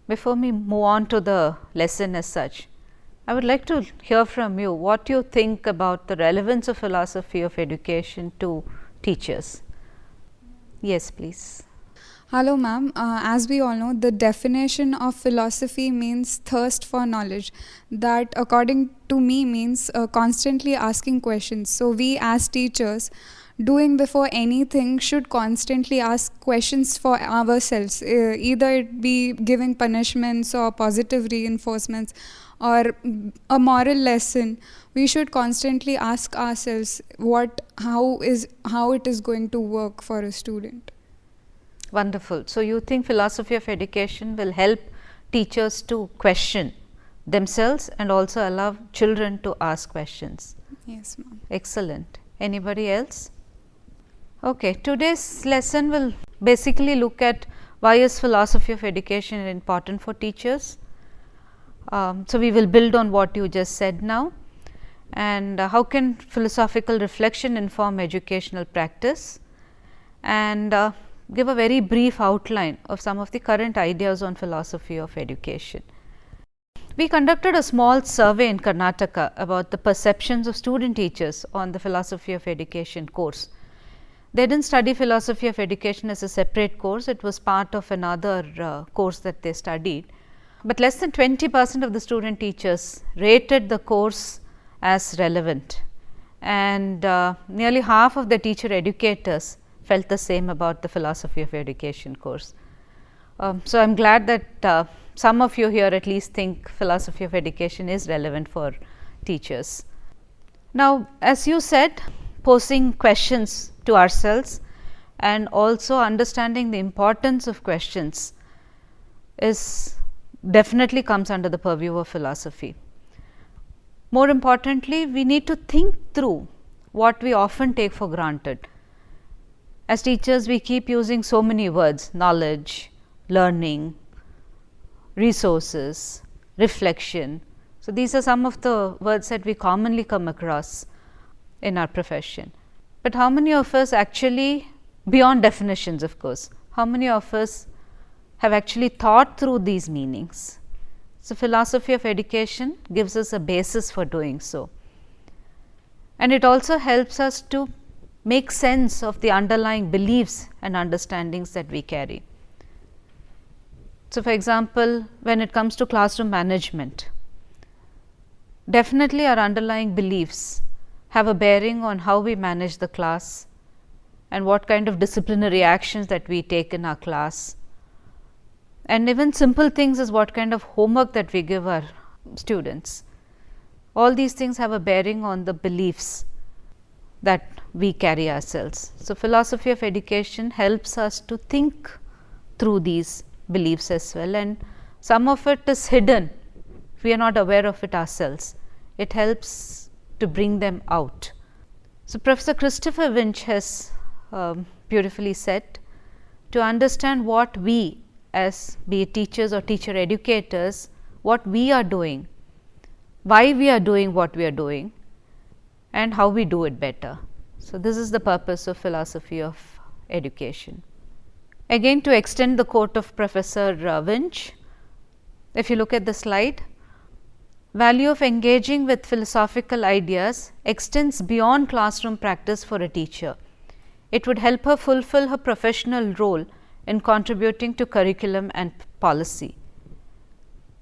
Before we move on to the lesson as such, I would like to hear from you what you think about the relevance of philosophy of education to teachers. Yes, please. Hello ma'am, as we all know, the definition of philosophy means thirst for knowledge. That according to me means constantly asking questions. So we as teachers, doing before anything, should constantly ask questions for ourselves, either it be giving punishments or positive reinforcements or a moral lesson. We should constantly ask ourselves how it is going to work for a student. Wonderful. So, you think philosophy of education will help teachers to question themselves and also allow children to ask questions? Yes, ma'am. Excellent. Anybody else? Okay, today's lesson will basically look at why is philosophy of education important for teachers. So, we will build on what you just said now, and how can philosophical reflection inform educational practice, and give a very brief outline of some of the current ideas on philosophy of education. We conducted a small survey in Karnataka about the perceptions of student teachers on the philosophy of education course. They didn't study philosophy of education as a separate course, it was part of another course that they studied. But less than 20% of the student teachers rated the course as relevant, and nearly half of the teacher educators felt the same about the philosophy of education course. So, I am glad that some of you here at least think philosophy of education is relevant for teachers. Now, as you said, posing questions to ourselves and also understanding the importance of questions is definitely comes under the purview of philosophy. More importantly, we need to think through what we often take for granted. As teachers, we keep using so many words: knowledge, learning, resources, reflection. So, these are some of the words that we commonly come across in our profession. But how many of us actually, beyond definitions of course, how many of us have actually thought through these meanings? So, philosophy of education gives us a basis for doing so, and it also helps us to make sense of the underlying beliefs and understandings that we carry. So, for example, when it comes to classroom management, definitely our underlying beliefs have a bearing on how we manage the class and what kind of disciplinary actions that we take in our class, and even simple things as what kind of homework that we give our students. All these things have a bearing on the beliefs that we carry ourselves. So, philosophy of education helps us to think through these beliefs as well, and some of it is hidden, we are not aware of it ourselves. It helps to bring them out. So, Professor Christopher Winch has beautifully said, to understand what we as be it teachers or teacher educators, what we are doing, why we are doing what we are doing, and how we do it better. So, this is the purpose of philosophy of education. Again, to extend the quote of Professor Winch, if you look at the slide, value of engaging with philosophical ideas extends beyond classroom practice for a teacher. It would help her fulfill her professional role in contributing to curriculum and policy.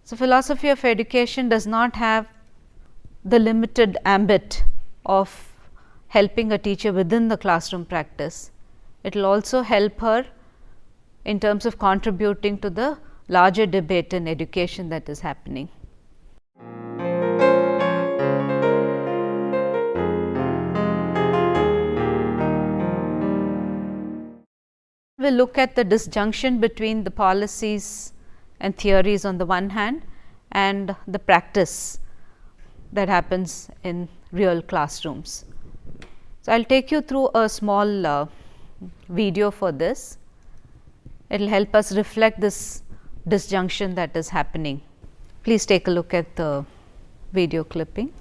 So, philosophy of education does not have the limited ambit of helping a teacher within the classroom practice. It will also help her in terms of contributing to the larger debate in education that is happening. We will look at the disjunction between the policies and theories on the one hand and the practice that happens in real classrooms. So, I will take you through a small video for this. It will help us reflect this disjunction that is happening. Please take a look at the video clipping.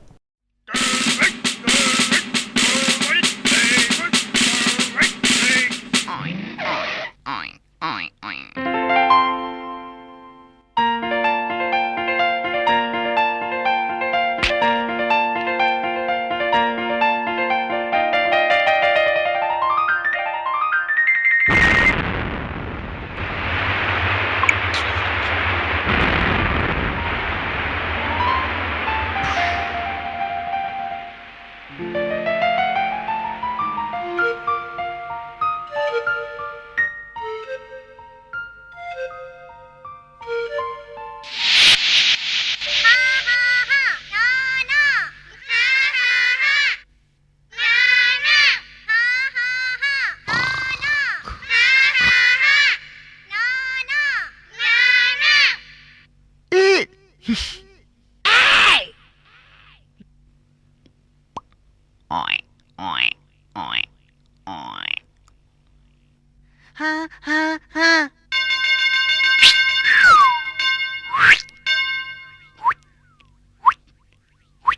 Oi, oi, oi, oi. Ha, ha, ha. Good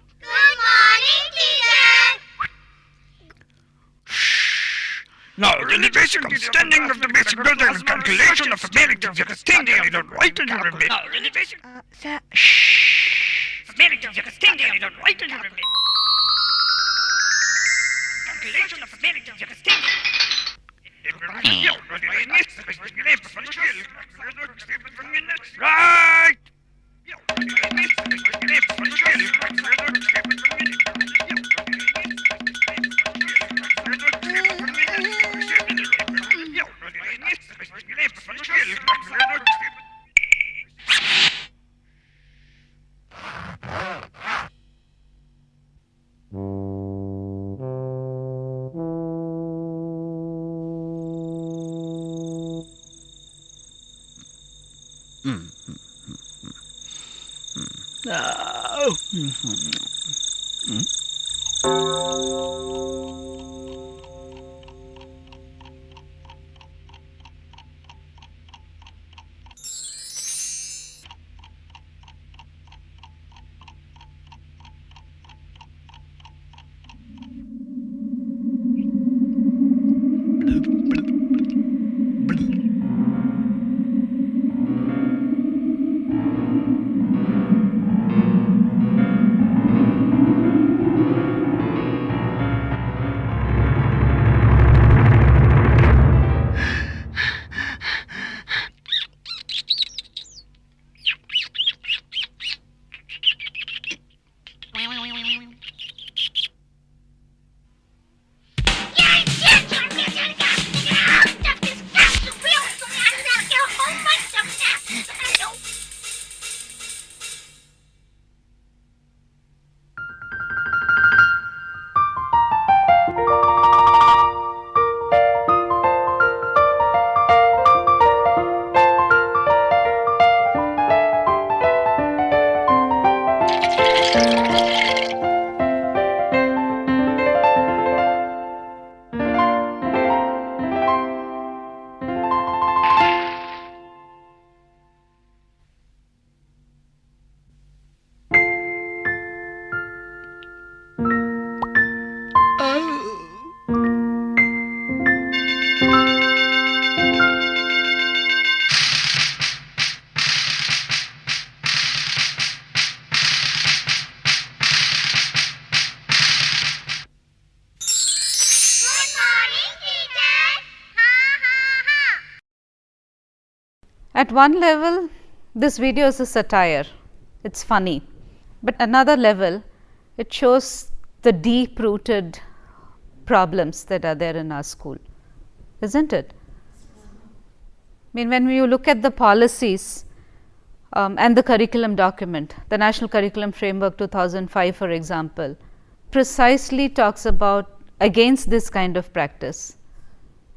morning, teacher. Now, the basic understanding of the basic building and calculation of the meaning of your extending and don't write in your remain. Now, the basic meaning of your extending and don't write in your remain. Calculation of the meaning of your extending. Right! Good morning, teacher. Ha ha ha. At one level, this video is a satire. It's funny. But another level, it shows the deep rooted problems that are there in our school, isn't it? I mean, when you look at the policies and the curriculum document, the National Curriculum Framework 2005, for example, precisely talks about against this kind of practice,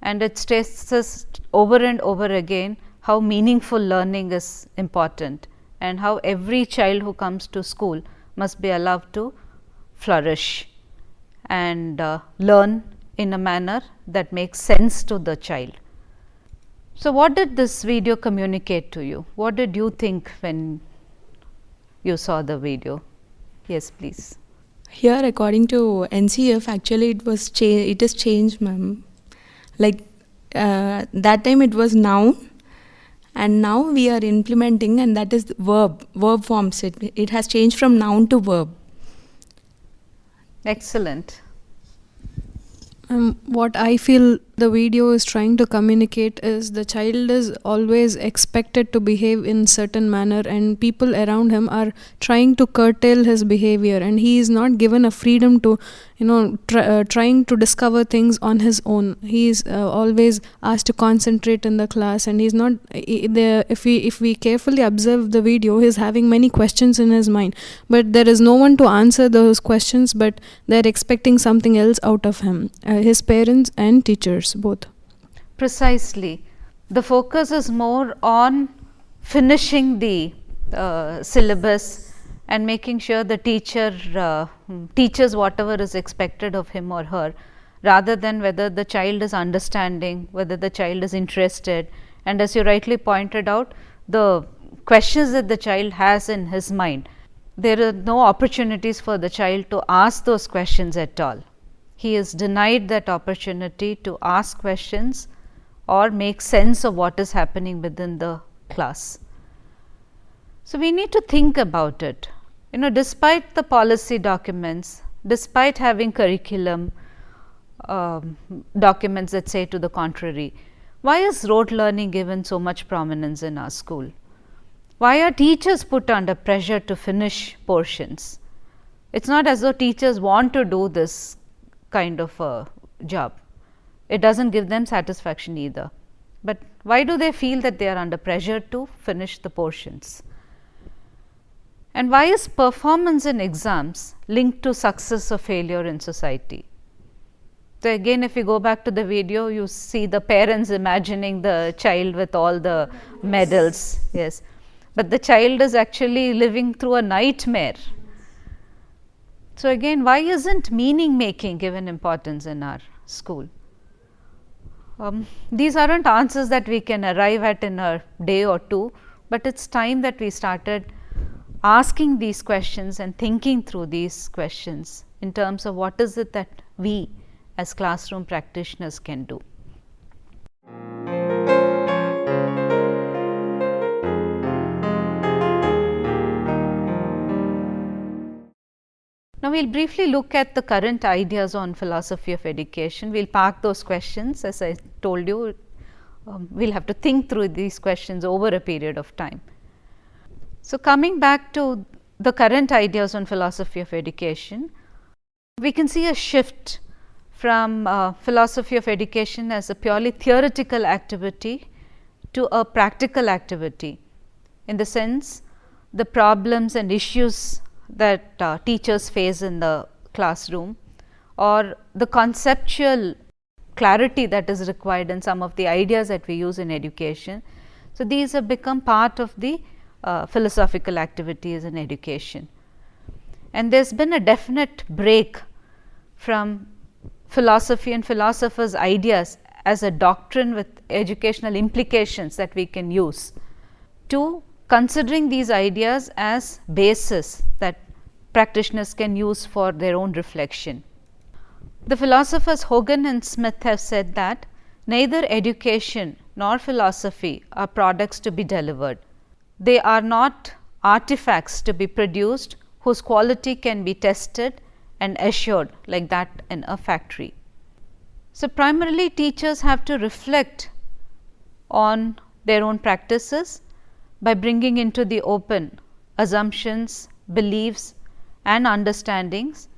and it stresses over and over again how meaningful learning is important and how every child who comes to school must be allowed to flourish and learn in a manner that makes sense to the child. So, what did this video communicate to you? What did you think when you saw the video? Yes, please. Here, according to NCF, actually it is changed, ma'am. Like that time it was noun, and now we are implementing, and that is verb forms. It has changed from noun to verb. Excellent. What I feel the video is trying to communicate is the child is always expected to behave in certain manner, and people around him are trying to curtail his behavior, and he is not given a freedom to trying to discover things on his own. He is always asked to concentrate in the class, and he's not there. If we carefully observe the video, he's having many questions in his mind, but there is no one to answer those questions, but they're expecting something else out of him, his parents and teachers both. Precisely. The focus is more on finishing the syllabus and making sure the teacher teaches whatever is expected of him or her, rather than whether the child is understanding, whether the child is interested. And as you rightly pointed out, the questions that the child has in his mind, there are no opportunities for the child to ask those questions at all. He is denied that opportunity to ask questions or make sense of what is happening within the class. So, we need to think about it. Despite the policy documents, despite having curriculum documents that say to the contrary, why is rote learning given so much prominence in our school? Why are teachers put under pressure to finish portions? It is not as though teachers want to do this kind of a job. It does not give them satisfaction either. But why do they feel that they are under pressure to finish the portions? And why is performance in exams linked to success or failure in society? So, again if you go back to the video, you see the parents imagining the child with all the medals. Yes, but the child is actually living through a nightmare. So, again, why isn't meaning making given importance in our school? These aren't answers that we can arrive at in a day or two, but it's time that we started asking these questions and thinking through these questions in terms of what is it that we as classroom practitioners can do. Now, we will briefly look at the current ideas on philosophy of education. We will park those questions. As I told you, we will have to think through these questions over a period of time. So, coming back to the current ideas on philosophy of education, we can see a shift from philosophy of education as a purely theoretical activity to a practical activity, in the sense the problems and issues that teachers face in the classroom, or the conceptual clarity that is required in some of the ideas that we use in education. So, these have become part of the philosophical activities in education, and there has been a definite break from philosophy and philosophers' ideas as a doctrine with educational implications that we can use, to considering these ideas as basis that practitioners can use for their own reflection. The philosophers Hogan and Smith have said that neither education nor philosophy are products to be delivered. They are not artifacts to be produced whose quality can be tested and assured like that in a factory. So, primarily teachers have to reflect on their own practices by bringing into the open assumptions, beliefs and understandings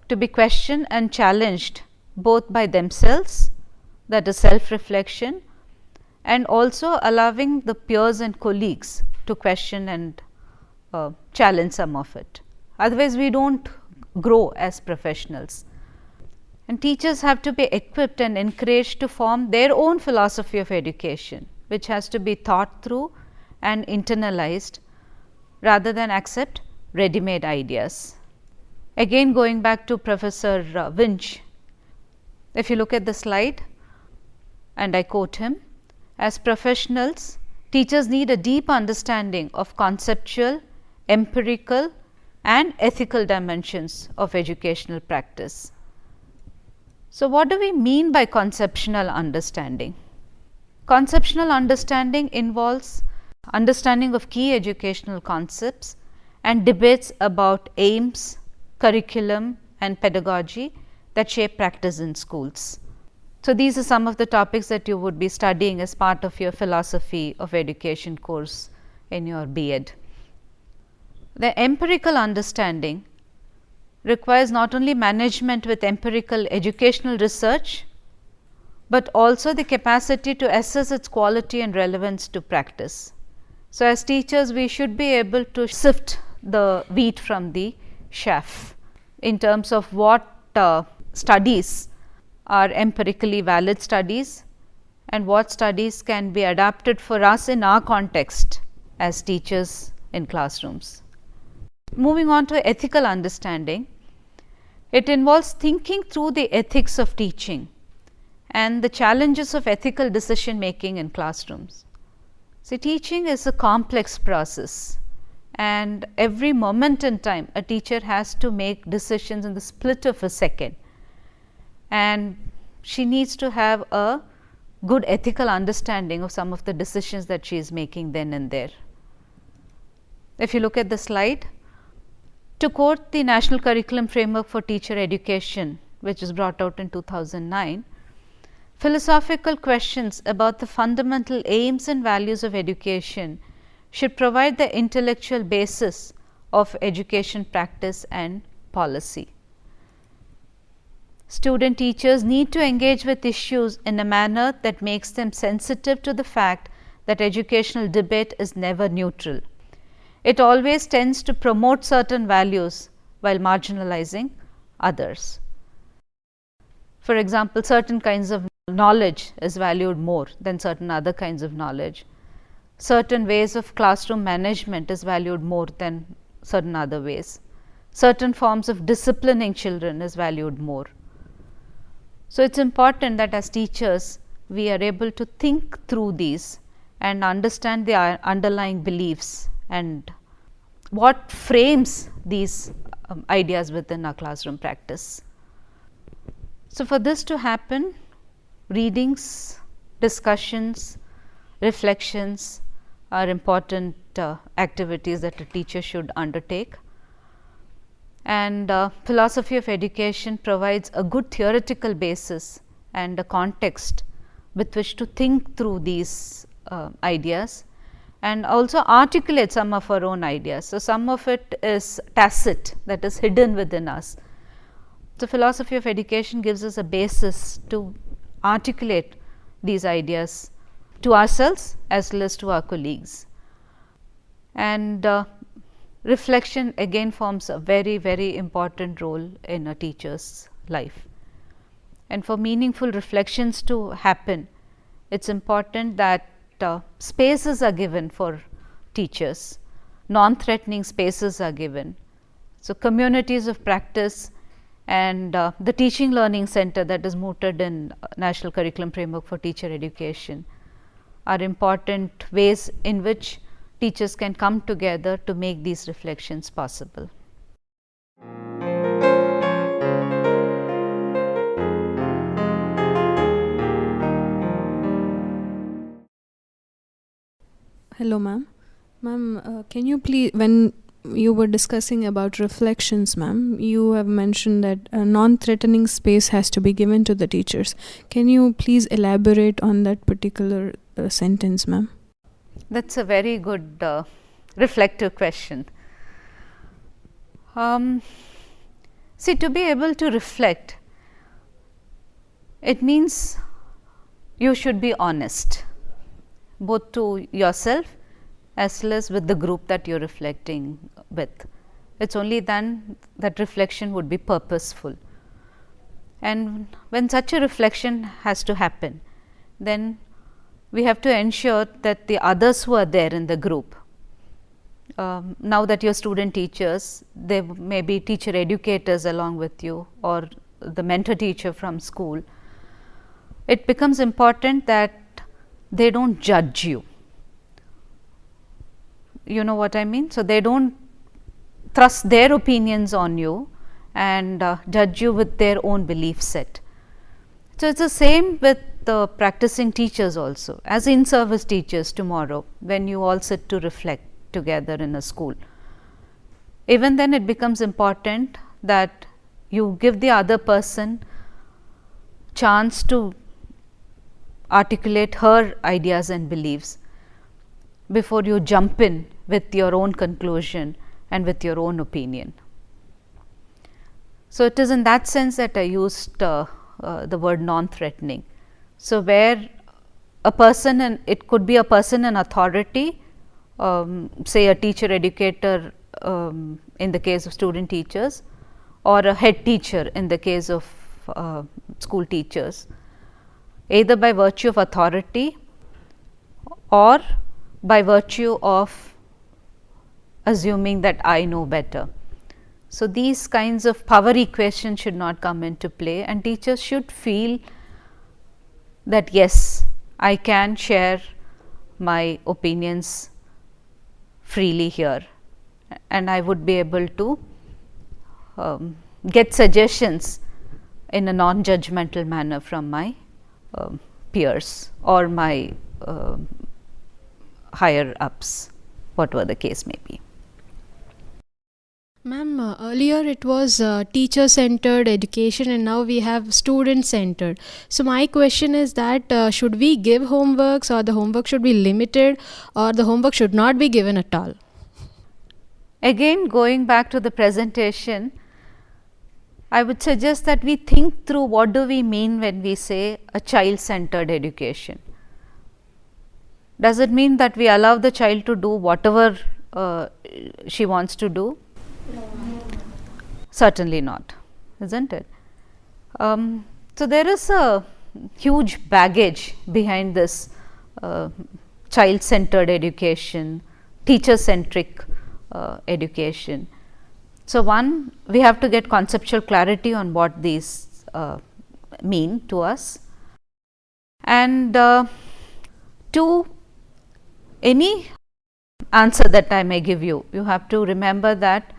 to be questioned and challenged both by themselves, that is self reflection, and also allowing the peers and colleagues to question and challenge some of it. Otherwise, we do not grow as professionals, and teachers have to be equipped and encouraged to form their own philosophy of education, which has to be thought through and internalized rather than accept ready-made ideas. Again, going back to Professor Winch, if you look at the slide and I quote him, as professionals, teachers need a deep understanding of conceptual, empirical and ethical dimensions of educational practice. So, what do we mean by conceptual understanding? Conceptual understanding involves understanding of key educational concepts and debates about aims, curriculum and pedagogy that shape practice in schools. So, these are some of the topics that you would be studying as part of your philosophy of education course in your B.Ed. The empirical understanding requires not only management with empirical educational research, but also the capacity to assess its quality and relevance to practice. So, as teachers, we should be able to sift the wheat from the chaff in terms of what studies are empirically valid studies and what studies can be adapted for us in our context as teachers in classrooms. Moving on to ethical understanding, it involves thinking through the ethics of teaching and the challenges of ethical decision making in classrooms. See, teaching is a complex process, and every moment in time a teacher has to make decisions in the split of a second, and she needs to have a good ethical understanding of some of the decisions that she is making then and there. If you look at the slide, to quote the National Curriculum Framework for Teacher Education, which was brought out in 2009, philosophical questions about the fundamental aims and values of education should provide the intellectual basis of education practice and policy. Student teachers need to engage with issues in a manner that makes them sensitive to the fact that educational debate is never neutral. It always tends to promote certain values while marginalizing others. For example, certain kinds of knowledge is valued more than certain other kinds of knowledge. Certain ways of classroom management is valued more than certain other ways. Certain forms of disciplining children is valued more. So, it is important that as teachers we are able to think through these and understand the underlying beliefs and what frames these ideas within our classroom practice. So, for this to happen, readings, discussions, reflections are important activities that a teacher should undertake. And philosophy of education provides a good theoretical basis and a context with which to think through these ideas and also articulate some of our own ideas. So, some of it is tacit, that is hidden within us. So, philosophy of education gives us a basis to articulate these ideas to ourselves as well as to our colleagues. And reflection again forms a very, very important role in a teacher's life. And for meaningful reflections to happen, it is important that spaces are given for teachers, non-threatening spaces are given. So, communities of practice and the teaching learning center that is mooted in National Curriculum Framework for Teacher Education are important ways in which teachers can come together to make these reflections possible. Hello, ma'am. Ma'am, can you please, when you were discussing about reflections, ma'am, you have mentioned that a non-threatening space has to be given to the teachers. Can you please elaborate on that particular sentence, ma'am? That is a very good reflective question. See, to be able to reflect, it means you should be honest, both to yourself as well as with the group that you are reflecting with. It is only then that reflection would be purposeful. And when such a reflection has to happen, then we have to ensure that the others who are there in the group, now that you are student teachers, there may be teacher educators along with you or the mentor teacher from school, it becomes important that they do not judge you. You know what I mean? So, they do not thrust their opinions on you and judge you with their own belief set. So, it is the same with the practicing teachers also, as in-service teachers tomorrow when you all sit to reflect together in a school. Even then it becomes important that you give the other person chance to articulate her ideas and beliefs before you jump in with your own conclusion and with your own opinion. So, it is in that sense that I used the word non-threatening. So, where a person, and it could be a person in authority, say a teacher educator in the case of student teachers, or a head teacher in the case of school teachers, either by virtue of authority or by virtue of assuming that I know better. So, these kinds of power equations should not come into play, and teachers should feel that yes, I can share my opinions freely here, and I would be able to get suggestions in a non-judgmental manner from my peers or my higher ups, whatever the case may be. Ma'am, earlier it was teacher-centered education and now we have student-centered. So my question is that should we give homeworks, or the homework should be limited, or the homework should not be given at all? Again, going back to the presentation, I would suggest that we think through what do we mean when we say a child-centered education. Does it mean that we allow the child to do whatever she wants to do? Certainly not, isn't it? So, there is a huge baggage behind this child-centered education, teacher-centric education. So, one, we have to get conceptual clarity on what these mean to us, and two, any answer that I may give you, you have to remember that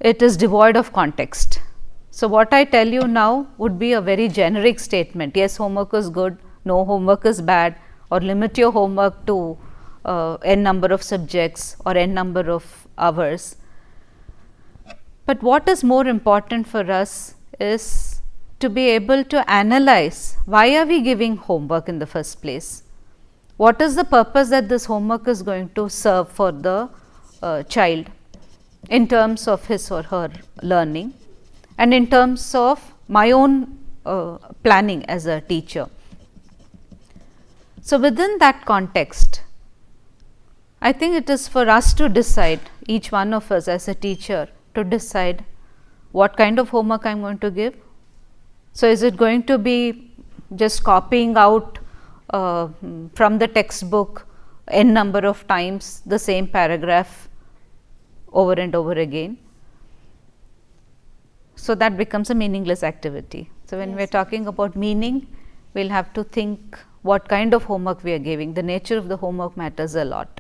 it is devoid of context. So, what I tell you now would be a very generic statement, yes, homework is good, no, homework is bad, or limit your homework to n number of subjects or n number of hours. But what is more important for us is to be able to analyze why are we giving homework in the first place. What is the purpose that this homework is going to serve for the child in terms of his or her learning, and in terms of my own planning as a teacher. So, within that context, I think it is for us to decide, each one of us as a teacher, to decide what kind of homework I am going to give. So, is it going to be just copying out from the textbook n number of times the same paragraph over and over again? So, that becomes a meaningless activity. So, when we are talking about meaning, we will have to think what kind of homework we are giving. The nature of the homework matters a lot,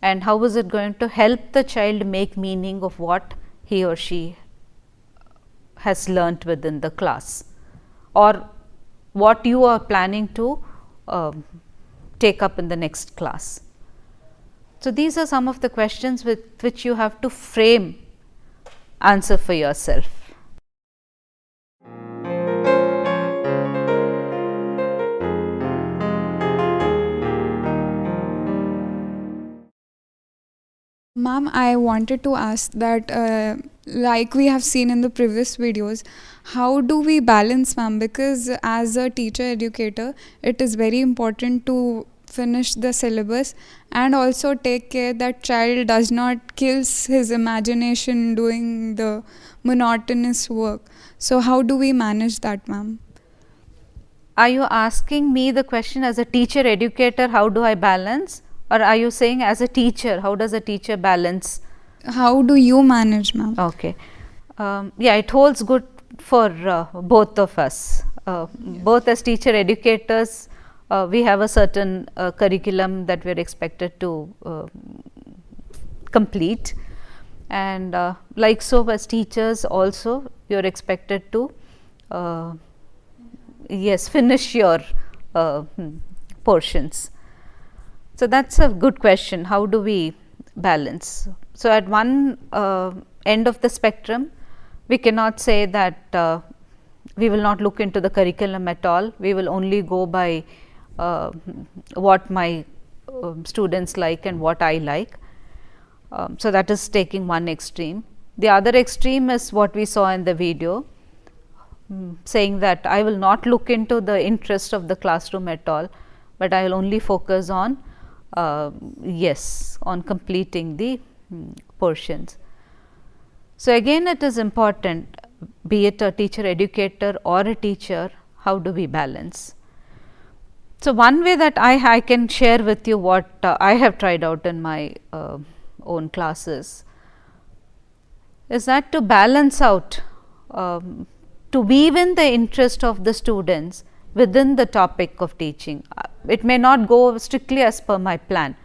and how is it going to help the child make meaning of what he or she has learnt within the class, or what you are planning to take up in the next class. So, these are some of the questions with which you have to frame answer for yourself. Ma'am, I wanted to ask that like we have seen in the previous videos, how do we balance, ma'am? Because as a teacher educator, it is very important to finish the syllabus and also take care that child does not kills his imagination doing the monotonous work. So, how do we manage that, ma'am? Are you asking me the question as a teacher educator, how do I balance? Or are you saying as a teacher, how does a teacher balance? How do you manage, ma'am? Okay. Yeah, it holds good for both of us. Both as teacher educators, we have a certain curriculum that we are expected to complete, and like so as teachers also you are expected to yes, finish your portions. So, that is a good question, how do we balance? So, at one end of the spectrum, we cannot say that we will not look into the curriculum at all, we will only go by what my students like and what I like. So, that is taking one extreme. The other extreme is what we saw in the video, saying that I will not look into the interest of the classroom at all, but I will only focus on yes, on completing the portions. So, again it is important, be it a teacher educator or a teacher, how do we balance? So, one way that I can share with you what I have tried out in my own classes is that to balance out, to weave in the interest of the students within the topic of teaching. It may not go strictly as per my plan.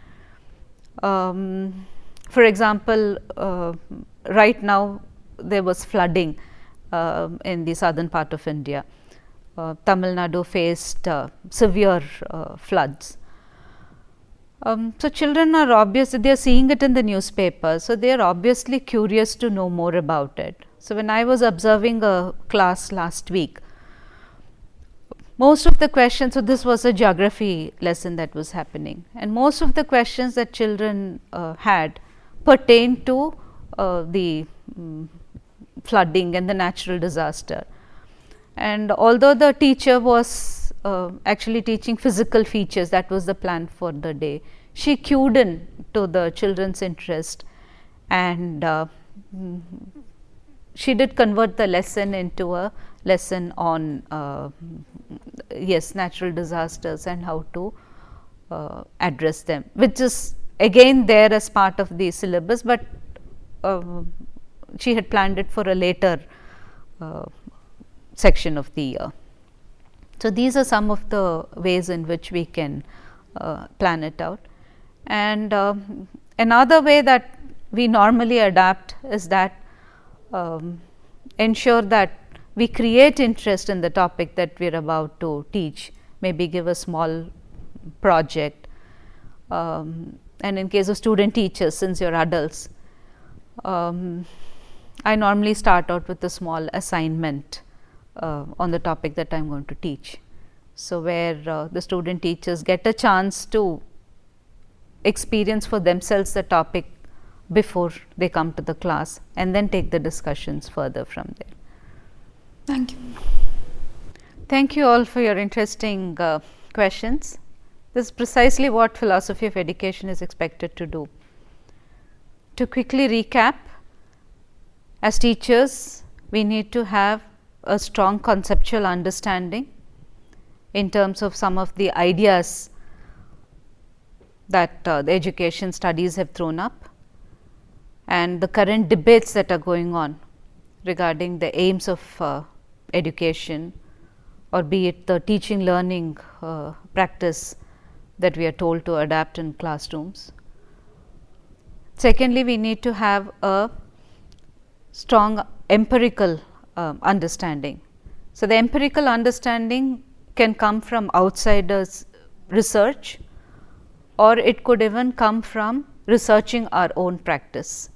For example, right now there was flooding in the southern part of India. Tamil Nadu faced severe floods. So, children are obviously, they are seeing it in the newspaper. So, they are obviously curious to know more about it. So, when I was observing a class last week, most of the questions, so this was a geography lesson that was happening, and most of the questions that children had pertained to the flooding and the natural disaster. And although the teacher was actually teaching physical features, that was the plan for the day, she cued in to the children's interest, and she did convert the lesson into a lesson on natural disasters and how to address them, which is again there as part of the syllabus, but she had planned it for a later section of the year. So, these are some of the ways in which we can plan it out. And another way that we normally adapt is that ensure that we create interest in the topic that we are about to teach, maybe give a small project, and in case of student teachers, since you are adults, I normally start out with a small assignment on the topic that I am going to teach. So, where the student teachers get a chance to experience for themselves the topic before they come to the class, and then take the discussions further from there. Thank you. Thank you all for your interesting questions. This is precisely what philosophy of education is expected to do. To quickly recap, as teachers, we need to have a strong conceptual understanding in terms of some of the ideas that the education studies have thrown up, and the current debates that are going on regarding the aims of education, or be it the teaching learning practice that we are told to adapt in classrooms. Secondly, we need to have a strong empirical understanding. So, the empirical understanding can come from outsiders' research, or it could even come from researching our own practice.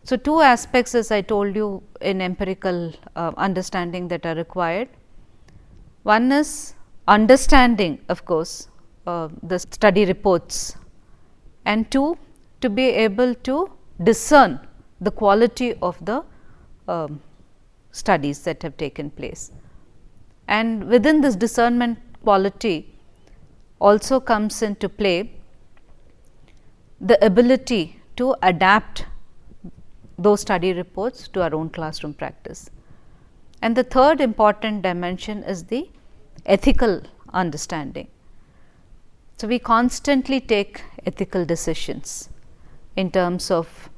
So, two aspects, as I told you, in empirical understanding that are required. One is understanding, of course, the study reports, and two, to be able to discern the quality of the studies that have taken place. And within this discernment quality also comes into play the ability to adapt those study reports to our own classroom practice. And the third important dimension is the ethical understanding. So, we constantly take ethical decisions in terms of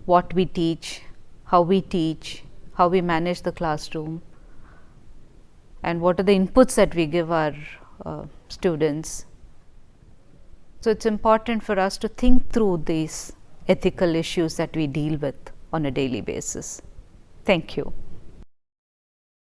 what we teach, how we manage the classroom, and what are the inputs that we give our students. So, it is important for us to think through these ethical issues that we deal with on a daily basis. Thank you.